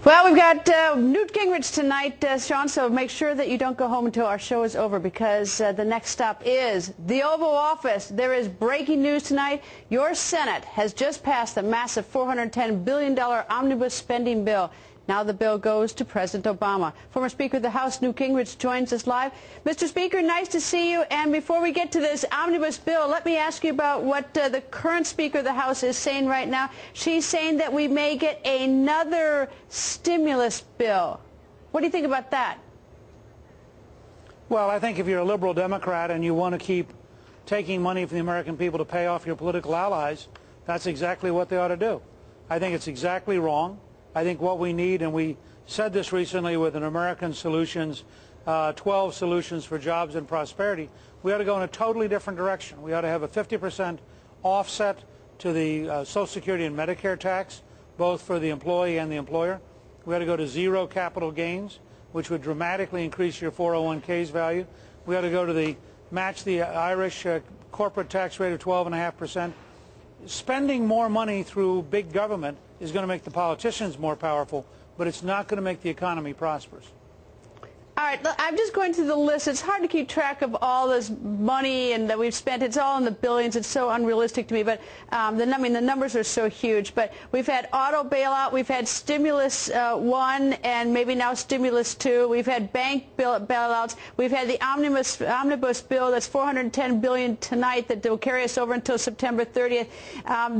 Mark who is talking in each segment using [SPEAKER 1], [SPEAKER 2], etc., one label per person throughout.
[SPEAKER 1] Well, we've got Newt Gingrich tonight, Sean, so make sure that you don't go home until our show is over, because the next stop is the Oval Office. There is breaking news tonight. Your Senate has just passed the massive $410 billion omnibus spending bill. Now the bill goes to President Obama. Former Speaker of the House, Newt Gingrich, joins us live. Mr. Speaker, nice to see you. And before we get to this omnibus bill, let me ask you about what the current Speaker of the House is saying right now. She's saying that we may get another stimulus bill. What do you think about that?
[SPEAKER 2] Well, I think if you're a liberal Democrat and you want to keep taking money from the American people to pay off your political allies, that's exactly what they ought to do. I think it's exactly wrong. I think what we need, and we said this recently with an American Solutions, 12 solutions for jobs and prosperity, we ought to go in a totally different direction. We ought to have a 50% offset to the Social Security and Medicare tax, both for the employee and the employer. We ought to go to zero capital gains, which would dramatically increase your 401k's value. We ought to go to match the Irish corporate tax rate of 12.5%. Spending more money through big government is going to make the politicians more powerful, but it's not going to make the economy prosperous.
[SPEAKER 1] All right, I'm just going through the list. It's hard to keep track of all this money and that we've spent. It's all in the billions. It's so unrealistic to me. But the numbers are so huge. But we've had auto bailout. We've had stimulus 1 and maybe now stimulus 2. We've had bank bailouts. We've had the omnibus bill that's $410 billion tonight that will carry us over until September 30th.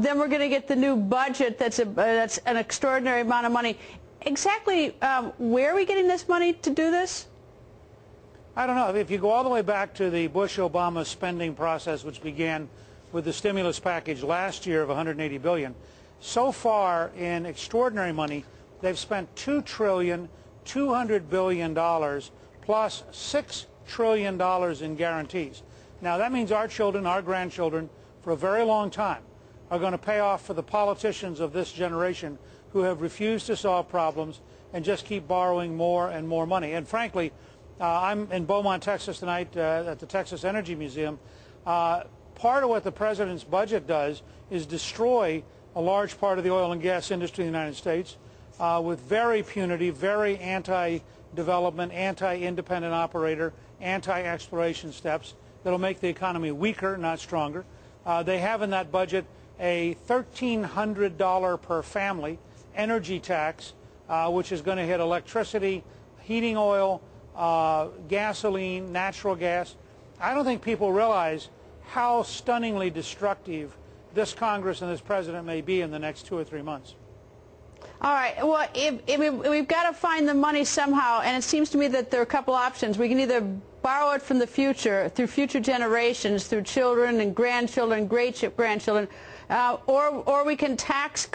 [SPEAKER 1] Then we're going to get the new budget that's an extraordinary amount of money. Exactly where are we getting this money to do this?
[SPEAKER 2] I don't know. If you go all the way back to the Bush-Obama spending process, which began with the stimulus package last year of $180 billion, so far in extraordinary money, they've spent $2.2 trillion plus $6 trillion in guarantees. Now, that means our children, our grandchildren, for a very long time, are going to pay off for the politicians of this generation who have refused to solve problems and just keep borrowing more and more money. And frankly, I'm in Beaumont, Texas tonight at the Texas Energy Museum. Part of what the president's budget does is destroy a large part of the oil and gas industry in the United States with very punitive, very anti-development, anti-independent operator, anti-exploration steps that will make the economy weaker, not stronger. They have in that budget a $1,300 per family energy tax, which is going to hit electricity, heating oil, gasoline, natural gas. I don't think people realize how stunningly destructive this Congress and this president may be in the next 2 or 3 months.
[SPEAKER 1] All right. Well, we've got to find the money somehow, and it seems to me that there are a couple options. We can either borrow it from the future, through future generations, through children and grandchildren, great-grandchildren, or we can tax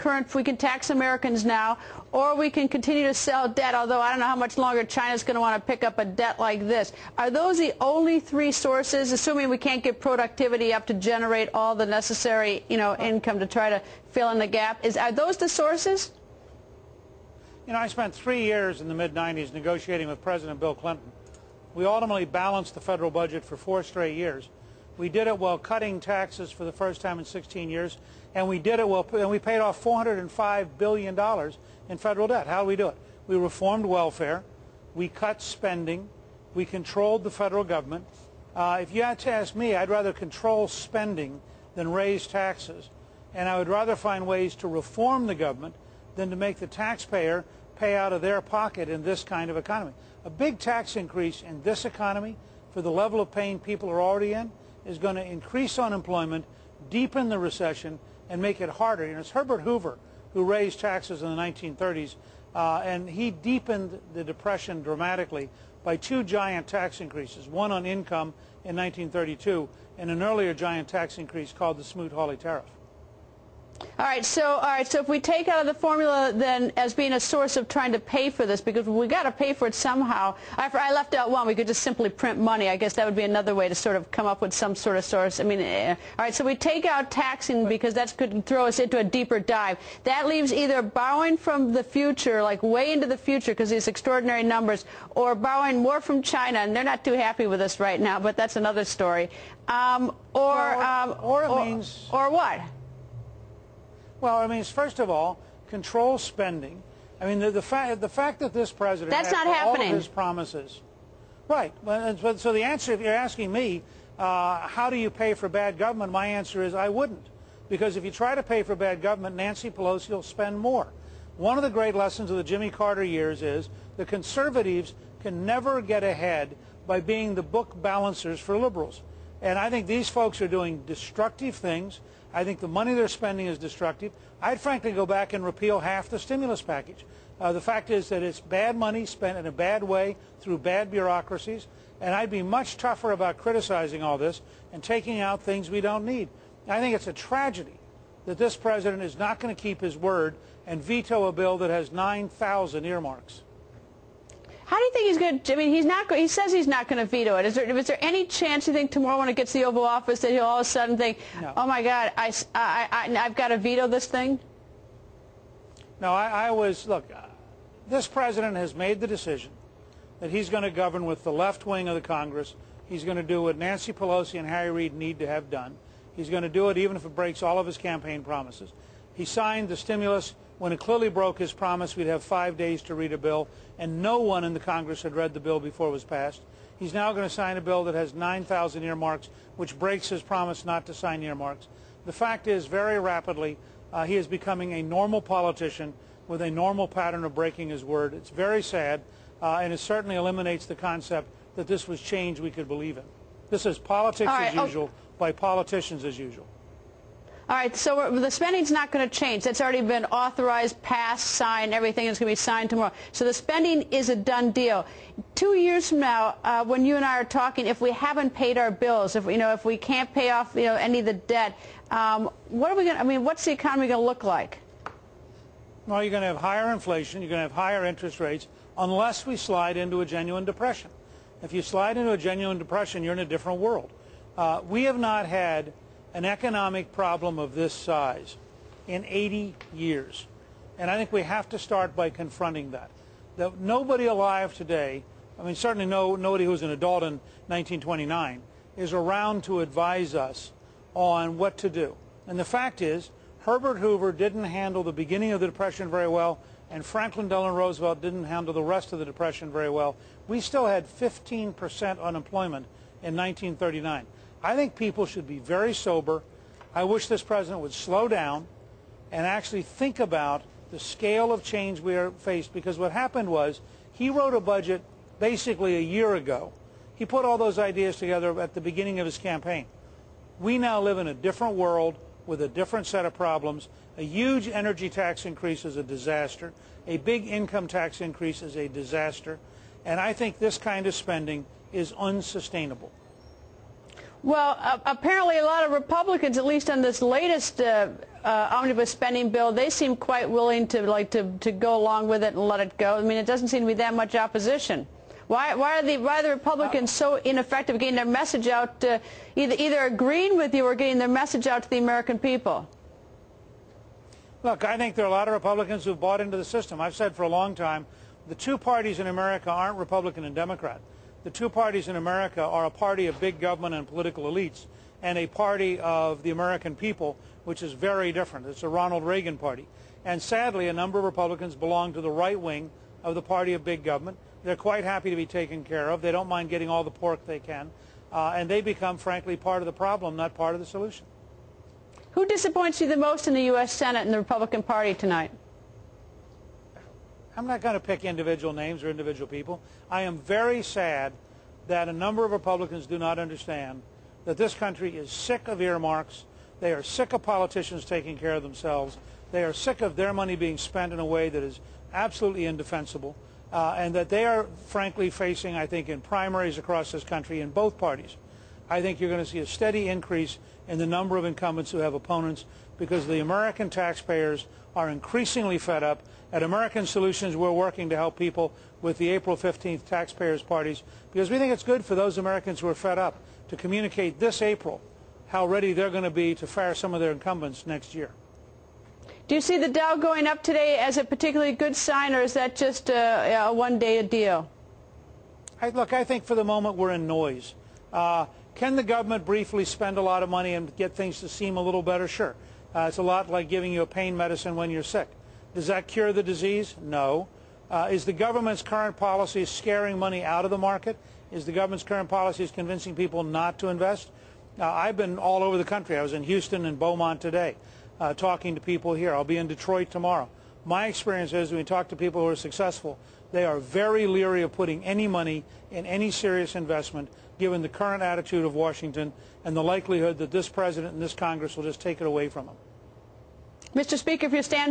[SPEAKER 1] Americans now, or we can continue to sell debt, although I don't know how much longer China's going to want to pick up a debt like this. Are those the only three sources, assuming we can't get productivity up to generate all the necessary, income to try to fill in the gap? Are those the sources?
[SPEAKER 2] I spent 3 years in the mid-'90s negotiating with President Bill Clinton. We ultimately balanced the federal budget for 4 straight years. We did it while cutting taxes for the first time in 16 years, and we did it and we paid off $405 billion in federal debt. How did we do it? We reformed welfare, we cut spending, we controlled the federal government. If you had to ask me, I'd rather control spending than raise taxes, and I would rather find ways to reform the government than to make the taxpayer pay out of their pocket in this kind of economy. A big tax increase in this economy for the level of pain people are already in is going to increase unemployment, deepen the recession, and make it harder. It's Herbert Hoover who raised taxes in the 1930s, and he deepened the Depression dramatically by 2 giant tax increases, one on income in 1932 and an earlier giant tax increase called the Smoot-Hawley tariff.
[SPEAKER 1] All right, so if we take out of the formula then as being a source of trying to pay for this, because we got to pay for it somehow. I left out one. We could just simply print money. I guess that would be another way to sort of come up with some sort of source. All right, so we take out taxing because that could throw us into a deeper dive. That leaves either borrowing from the future, like way into the future because these extraordinary numbers, or borrowing more from China, and they're not too happy with us right now, but that's another story. Or what?
[SPEAKER 2] Well, it means, first of all, control spending, I mean, the fact that this president,
[SPEAKER 1] that's not
[SPEAKER 2] all
[SPEAKER 1] happening.
[SPEAKER 2] of his promises, right? So the answer, if you're asking me, how do you pay for bad government? My answer is I wouldn't, because if you try to pay for bad government, Nancy Pelosi will spend more. One of the great lessons of the Jimmy Carter years is the conservatives can never get ahead by being the book balancers for liberals. And I think these folks are doing destructive things. I think the money they're spending is destructive. I'd frankly go back and repeal half the stimulus package. The fact is that it's bad money spent in a bad way through bad bureaucracies, and I'd be much tougher about criticizing all this and taking out things we don't need. I think it's a tragedy that this president is not going to keep his word and veto a bill that has 9,000 earmarks.
[SPEAKER 1] How do you think he's going to? I mean, he's not. He says he's not going to veto it. Is there any chance you think tomorrow, when it gets to the Oval Office, that he'll all of a sudden think,
[SPEAKER 2] no.
[SPEAKER 1] "Oh my God, I've got to veto this thing"?
[SPEAKER 2] No, look. This president has made the decision that he's going to govern with the left wing of the Congress. He's going to do what Nancy Pelosi and Harry Reid need to have done. He's going to do it even if it breaks all of his campaign promises. He signed the stimulus when it clearly broke his promise we'd have 5 days to read a bill, and no one in the Congress had read the bill before it was passed. He's now going to sign a bill that has 9,000 earmarks, which breaks his promise not to sign earmarks. The fact is, very rapidly, he is becoming a normal politician with a normal pattern of breaking his word. It's very sad, and it certainly eliminates the concept that this was change we could believe in. This is politics as usual by politicians as usual.
[SPEAKER 1] All right, so the spending's not going to change. That's already been authorized, passed, signed, everything is going to be signed tomorrow. So the spending is a done deal. 2 years from now, when you and I are talking, if we haven't paid our bills, if we can't pay off any of the debt, what are we going to? I mean, what's the economy going to look like?
[SPEAKER 2] Well, you're going to have higher inflation. You're going to have higher interest rates, unless we slide into a genuine depression. If you slide into a genuine depression, you're in a different world. We have not had an economic problem of this size in 80 years. And I think we have to start by confronting that. That nobody alive today, I mean certainly nobody who was an adult in 1929, is around to advise us on what to do. And the fact is, Herbert Hoover didn't handle the beginning of the Depression very well, and Franklin Delano Roosevelt didn't handle the rest of the Depression very well. We still had 15% unemployment in 1939. I think people should be very sober. I wish this president would slow down and actually think about the scale of change we are faced, because what happened was he wrote a budget basically a year ago. He put all those ideas together at the beginning of his campaign. We now live in a different world with a different set of problems. A huge energy tax increase is a disaster. A big income tax increase is a disaster. And I think this kind of spending is unsustainable.
[SPEAKER 1] Well, apparently a lot of Republicans, at least on this latest omnibus spending bill, they seem quite willing to go along with it and let it go. I mean, it doesn't seem to be that much opposition. Why are the Republicans so ineffective getting their message out, either agreeing with you or getting their message out to the American people?
[SPEAKER 2] Look, I think there are a lot of Republicans who've bought into the system. I've said for a long time, the two parties in America aren't Republican and Democrat. The two parties in America are a party of big government and political elites, and a party of the American people, which is very different. It's a Ronald Reagan party. And sadly, a number of Republicans belong to the right wing of the party of big government. They're quite happy to be taken care of. They don't mind getting all the pork they can. And they become, frankly, part of the problem, not part of the solution.
[SPEAKER 1] Who disappoints you the most in the U.S. Senate and the Republican Party tonight?
[SPEAKER 2] I'm not going to pick individual names or individual people. I am very sad that a number of Republicans do not understand that this country is sick of earmarks. They are sick of politicians taking care of themselves. They are sick of their money being spent in a way that is absolutely indefensible. And that they are, frankly, facing, I think, in primaries across this country in both parties. I think you're going to see a steady increase in the number of incumbents who have opponents, because the American taxpayers are increasingly fed up. At American Solutions, we're working to help people with the April 15th taxpayers' parties, because we think it's good for those Americans who are fed up to communicate this April how ready they're going to be to fire some of their incumbents next year.
[SPEAKER 1] Do you see the Dow going up today as a particularly good sign, or is that just a one-day deal?
[SPEAKER 2] Look, I think for the moment we're in noise. Can the government briefly spend a lot of money and get things to seem a little better? Sure. It's a lot like giving you a pain medicine when you're sick. Does that cure the disease? No. Is the government's current policy scaring money out of the market? Is the government's current policy convincing people not to invest? I've been all over the country. I was in Houston and Beaumont today talking to people here. I'll be in Detroit tomorrow. My experience is when we talk to people who are successful, they are very leery of putting any money in any serious investment given the current attitude of Washington and the likelihood that this president and this Congress will just take it away from them.
[SPEAKER 1] Mr. Speaker, if you stand